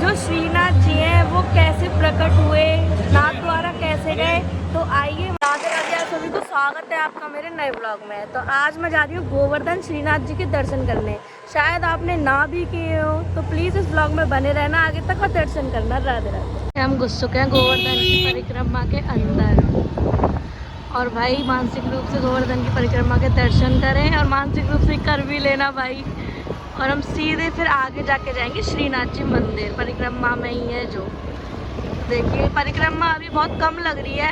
जो श्रीनाथ जी हैं वो कैसे प्रकट हुए, नाथ द्वारा कैसे गए। तो आइए, राधे राधे आप सभी को, स्वागत है आपका मेरे नए ब्लॉग में। तो आज मैं जा रही हूँ गोवर्धन श्रीनाथ जी के दर्शन करने। शायद आपने ना भी किए हो तो प्लीज़ इस ब्लॉग में बने रहना आगे तक और दर्शन करना। राधे राधे। हम घुस चुके हैं गोवर्धन की परिक्रमा के अंदर और भाई मानसिक रूप से गोवर्धन की परिक्रमा के दर्शन करें और मानसिक रूप से कर भी लेना भाई। और हम सीधे फिर आगे जाके जाएंगे श्रीनाथ जी मंदिर, परिक्रमा में ही है जो। देखिए परिक्रमा अभी बहुत कम लग रही है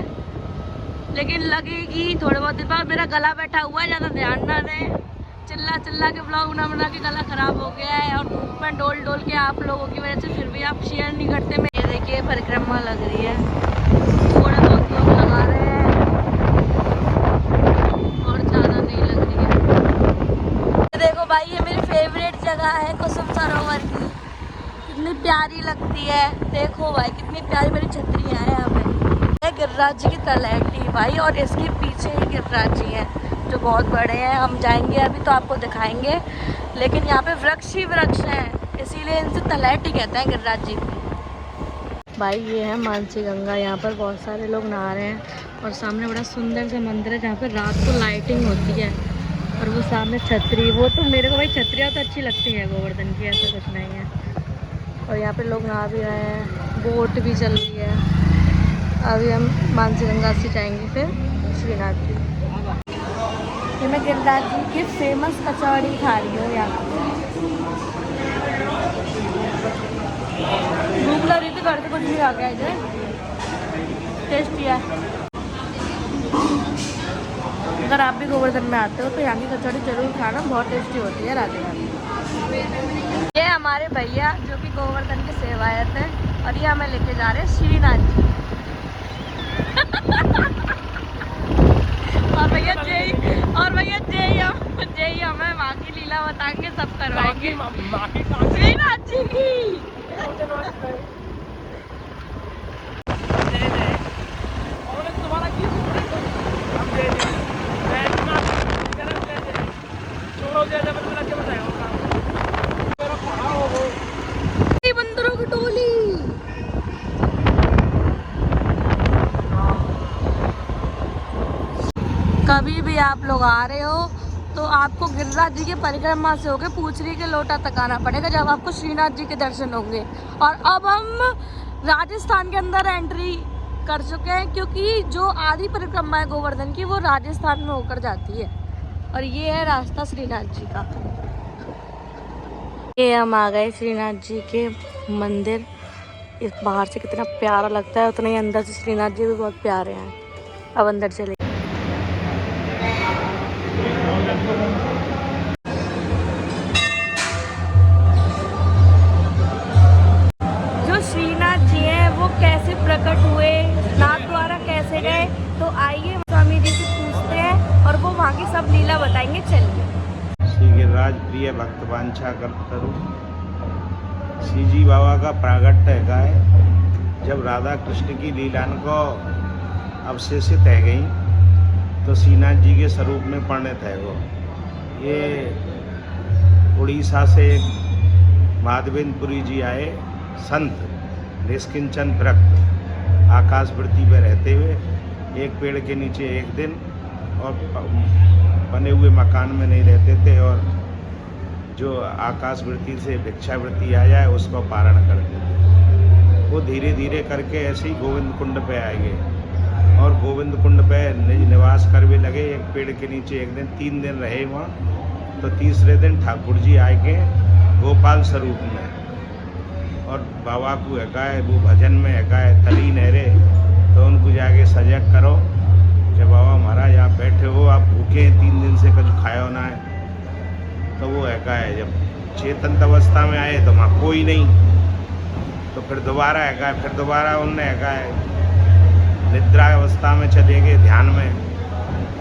लेकिन लगेगी थोड़े बहुत दिन बाद। मेरा गला बैठा हुआ है, ज़्यादा ध्यान ना दें। चिल्ला चिल्ला के ब्लॉग बना बना के गला ख़राब हो गया है और धूप में डोल डोल के आप लोगों की वजह से फिर भी आप शेयर नहीं करते। मैं ये देखिए परिक्रमा लग रही है, थोड़े बहुत लोग लगा रहे हैं और ज़्यादा नहीं लग रही है। देखो भाई ये मेरी फेवरेट जगह है कुसुम सरोवर की, कितनी प्यारी लगती है। देखो भाई कितनी प्यारी मेरी छतरियाँ हैं यहाँ पे। गिरिराज जी की तलहटी भाई, और इसके पीछे ही गिरिराज जी हैं जो बहुत बड़े हैं। हम जाएंगे अभी तो आपको दिखाएंगे, लेकिन यहाँ पे वृक्ष ही वृक्ष हैं, इसीलिए इनसे तलहटी कहते हैं गिरिराज जी की। भाई ये है मानसी गंगा, यहाँ पर बहुत सारे लोग नहा रहे हैं और सामने बड़ा सुंदर सा मंदिर है जहाँ पर रात को लाइटिंग होती है। और वो सामने छतरी, वो तो मेरे को भाई छतरियाँ तो अच्छी लगती है गोवर्धन की, ऐसा कुछ नहीं है। और यहाँ पे लोग नहा भी रहे हैं, बोट भी चल रही है। अभी हम मानसी गंगा से जाएंगे फिर श्रीनाथ जी। ये मैं गिरिराज जी की फेमस कचौड़ी खा रही हूँ यहाँ पे। भूख लग रही थी, घर से कुछ भी आ गया इधर, टेस्टी है। अगर आप भी गोवर्धन में आते हो तो यहाँ की कचौड़ी जरूर खाना, बहुत टेस्टी होती है। राधे राधे। ये हमारे भैया जो कि गोवर्धन के सेवायत हैं और ये हमें लेके जा रहे हैं श्रीनाथ जी। और भैया जय हमें माँ की लीला बताएंगे, सब करवाएंगे श्रीनाथ जी की। बंदरों की टोली। कभी भी आप लोग आ रहे हो तो आपको गिरिराज जी की परिक्रमा से होके पूछरी के लोटा तक आना पड़ेगा, जब आपको श्रीनाथ जी के दर्शन होंगे। और अब हम राजस्थान के अंदर एंट्री कर चुके हैं, क्योंकि जो आधी परिक्रमा है गोवर्धन की वो राजस्थान में होकर जाती है। और ये है रास्ता श्रीनाथ जी का। ये हम आ गए श्रीनाथ जी के मंदिर। इस बाहर से कितना प्यारा लगता है, उतना ही अंदर से श्रीनाथ जी भी बहुत प्यारे हैं। अब अंदर चले। जो श्रीनाथ जी हैं वो कैसे प्रकट हुए, नाथ द्वारा कैसे गए। तो आइए स्वामी जी से पूछते हैं और वो वहाँ की सब लीला बताएंगे। चलिए। श्री गिरिराज प्रिय भक्त वांछा करू श्री जी बाबा का प्रागट्य है। जब राधा कृष्ण की लीलान को अवशेषित है गई तो श्रीनाथ जी के स्वरूप में परिणत है वो। ये उड़ीसा से माधवेंद्रपुरी जी आए संत, निष्किंचन विरक्त, आकाशवृत्ति में रहते हुए एक पेड़ के नीचे एक दिन और बने हुए मकान में नहीं रहते थे, और जो आकाशवृत्ति से भिक्षावृत्ति आ जाए उसको पारण करते थे। वो धीरे धीरे करके ऐसे ही गोविंद कुंड पे आए गए और गोविंद कुंड पे निज निवास करने लगे। एक पेड़ के नीचे एक दिन 3 दिन रहे वहाँ। तो तीसरे दिन ठाकुर जी आए के गोपाल स्वरूप में, और बाबा को है वो भजन में है तली नहरे, तो उनको जाके सजग करो कि बाबा महाराज आप बैठे हो, आप भूखे हैं, 3 दिन से कुछ खाया ना है। तो वो है जब चेतन अवस्था में आए तो वहाँ कोई नहीं, तो फिर दोबारा फिर दोबारा उनने निद्रा अवस्था में चले गए ध्यान में,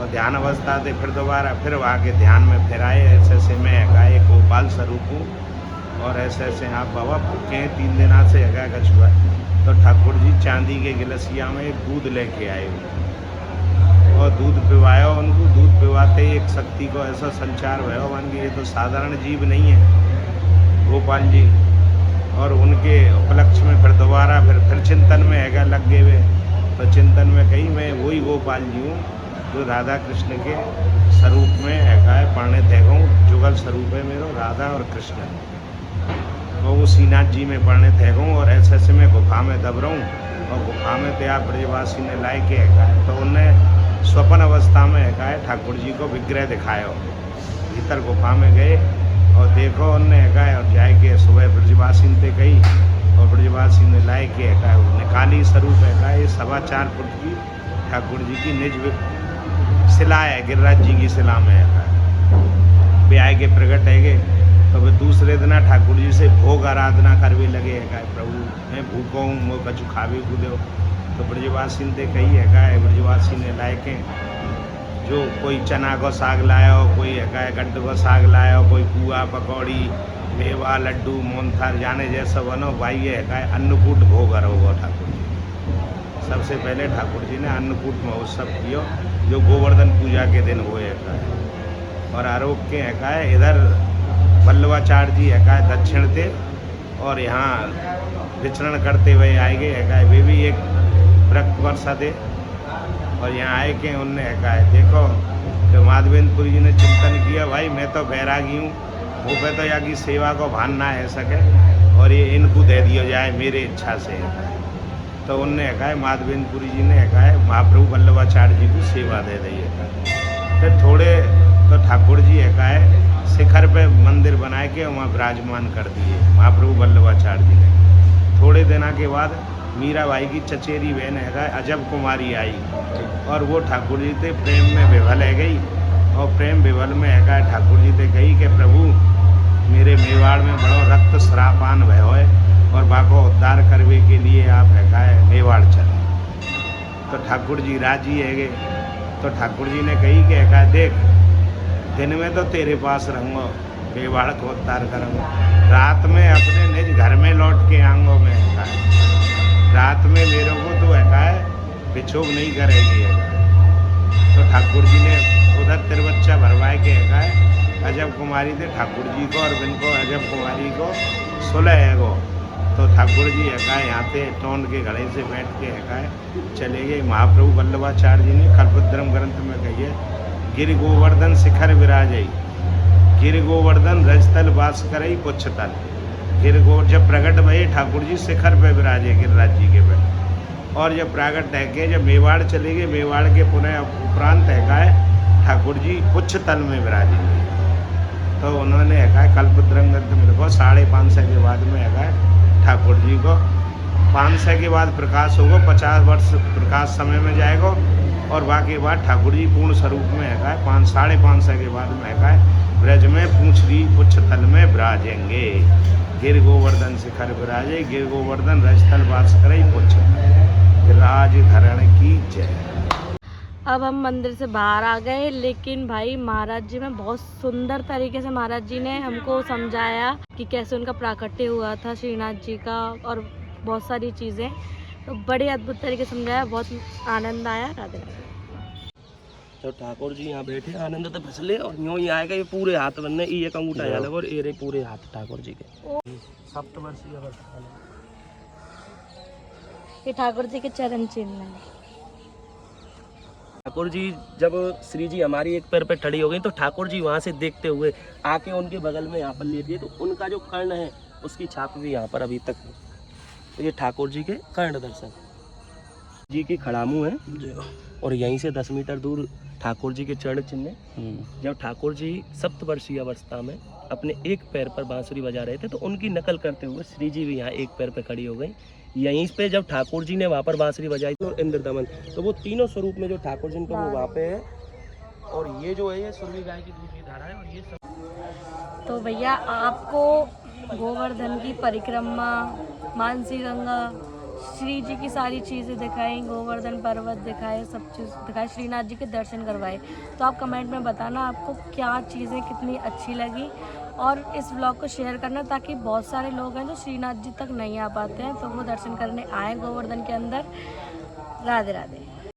और ध्यान अवस्था से फिर दोबारा फिर आगे ध्यान में फिर आए। ऐसे ऐसे मैं एक गोपाल स्वरूप हूँ और ऐसे ऐसे आप बाबा भूखे हैं 3 दिन से कछुआ। तो ठाकुर जी चांदी के गिलसिया में दूध लेके आए और दूध पिवाया उनको। दूध पिवाते ही एक शक्ति को ऐसा संचार हुआ मान के ये तो साधारण जीव नहीं है गोपाल जी, और उनके उपलक्ष्य में फिर दोबारा फिर चिंतन में हैगा लग गए हुए। तो चिंतन में कही मैं वही गोपाल जी हूँ जो राधा कृष्ण के स्वरूप में हैगा है परिणित हैगा हूँ। जुगल स्वरूप है मेरो राधा और कृष्ण, और वो श्रीनाथ जी में परिणित हैगा हूँ। और ऐसे में गुफा में दब रहा हूँ, और गुफा में तैयार ब्रजवासी ने लाए के हैगा है। तो उनने स्वप्न अवस्था में हैगा है ठाकुर जी को विग्रह दिखाया। भीतर गुफा में गए और देखो उनने हैगा है, और जाए के सुबह ब्रजवासी ने कही, और ब्रजवासी ने लाए के हैगा निकाली स्वरूप हैगा ये 4.25 फुट की ठाकुर जी की निज शिला है, गिरिराज जी की शिला में हैगा। वे आए के प्रकट हैगे। तो वे दूसरे दिन ठाकुर जी से भोग आराधना करवे लगे हैगा, प्रभु मैं भूखो हूँ, मैं कछु खावे को दो। तो ब्रजवासी ने कही हैगा, ब्रजवासी ने लाए के जो कोई चना को साग लाया हो, कोई है गड्ढ को साग लाया हो, कोई पुआ पकौड़ी मेवा लड्डू मोहनथाल जाने जैसा बनो भाई ये है अन्नकूट भोग होगा ठाकुर जी। सबसे पहले ठाकुर जी ने अन्नकूट महोत्सव किया जो गोवर्धन पूजा के दिन हुए है। और आरोप के है इधर वल्लभाचार्य जी है दक्षिण थे, और यहाँ विचरण करते हुए आए गए है वे भी एक वृक्त वर्षा थे। और यहाँ आए के उनने है देखो कि माधवेंद्रपुरी जी ने चिंतन किया, भाई मैं तो बैरागी हूँ, वो पे तो यहाँ की सेवा को भान ना है सके, और ये इनको दे दिया जाए मेरे इच्छा से। तो उनने है माधवेंद्रपुरी जी ने है महाप्रभु वल्लभाचार्य जी को सेवा दे दी है। फिर थोड़े तो ठाकुर जी है शिखर पे मंदिर बनाए के वहाँ विराजमान कर दिए महाप्रभु वल्लभाचार्य जी ने। थोड़े दिन के बाद मीराबाई की चचेरी बहन है अजब कुमारी आई, और वो ठाकुर जी से प्रेम में विभल है गई। और प्रेम विभल में है ठाकुर जी से कही कि प्रभु मेरे मेवाड़ में बड़ो रक्त श्रापान भय है, और बाको उद्धार करने के लिए आप है मेवाड़ चले। तो ठाकुर जी राजी है गए। तो ठाकुर जी ने कही कि है देख दिन में तो तेरे पास रहूँगा, मेवाड़ को उद्धार करूँगा, रात में अपने निज घर में लौट के आऊँगा मैं है। रात में मेरे को तो है बिछोग नहीं करेगी है। तो ठाकुर जी ने उधर तिरबच्चा भरवाए के है अजब कुमारी थे ठाकुर जी को, और इनको अजब कुमारी को सुलह है गो। तो ठाकुर जी है यहाँ पे टोन के घड़े से बैठ के है चले गए। महाप्रभु वल्लभाचार्य जी ने कल्पद्रम ग्रंथ में कही है गिर गोवर्धन शिखर विराजई, गिर गोवर्धन रजतल वास करई पुच्छतल। गिर गो जब प्रकट भये ठाकुर जी शिखर पे विराजे गिरिराज जी के पे, और जब प्रागट है के जब मेवाड़ चले गए, मेवाड़ के पुनः उपरांत है ठाकुर जी उच्च तल में विराजेंगे। तो उन्होंने है कल्पद्रम ग्रंथ में लिखो 550 के बाद में है ठाकुर जी को 500 के बाद प्रकाश होगा, 50 वर्ष प्रकाश समय में जाएगा, और बाकी बाद ठाकुर जी पूर्ण स्वरूप में है 550 के बाद में है ब्रज में पूंछरी उच्च तल में विराजेंगे। गिर गोवर्धन शिखर विराजे, गिर गोवर्धन रजतल वास करे पुच्छ गिरिराज धरण की जय। अब हम मंदिर से बाहर आ गए, लेकिन भाई महाराज जी में बहुत सुंदर तरीके से महाराज जी ने हमको समझाया कि कैसे उनका प्राकट्य हुआ था श्रीनाथ जी का, और बहुत सारी चीज़ें तो बड़े अद्भुत तरीके से समझाया, बहुत आनंद आया। राधे राधे। तो ठाकुर जी यहाँ बैठे आनंद तो फिसले, और यूँ ही आएगा ये पूरे हाथ बनने ये एक अंगूठा यहाँ लगा, और ये रहे पूरे हाथ ठाकुर जी के। सप्तवर्षीय अवस्था में ये ठाकुर जी के चरण चिन्ह हैं। ठाकुर जी जब श्री जी हमारी एक पैर पे खड़ी हो गई, तो ठाकुर जी वहाँ से देखते हुए आके उनके बगल में यहाँ पर लेट गए। तो उनका जो कर्ण है उसकी छाप भी यहाँ पर अभी तक है। तो ये ठाकुर जी के कर्ण दर्शन जी की खड़ामू है, और यहीं से 10 मीटर दूर ठाकुर जी के चरण चिन्ह है। जब ठाकुर जी सप्तवर्षीय अवस्था में अपने एक पैर पर बांसुरी बजा रहे थे, तो उनकी नकल करते हुए श्री जी भी यहाँ एक पैर पे खड़ी हो गई। यहीं पे जब ठाकुर जी ने वहाँ पर बांसुरी बजाई थी, और इंद्र दमन, तो वो तीनों स्वरूप में जो ठाकुर जी का वो वहाँ पे है। और ये जो है ये सुरभि गाय की दूध की धारा है, और ये सब। तो भैया आपको गोवर्धन की परिक्रमा, मानसी गंगा, श्री जी की सारी चीज़ें दिखाई, गोवर्धन पर्वत दिखाए, सब चीज़ दिखाए, श्रीनाथ जी के दर्शन करवाए। तो आप कमेंट में बताना आपको क्या चीज़ें कितनी अच्छी लगी, और इस व्लॉग को शेयर करना ताकि बहुत सारे लोग हैं जो श्रीनाथ जी तक नहीं आ पाते हैं, तो वो दर्शन करने आए गोवर्धन के अंदर। राधे राधे।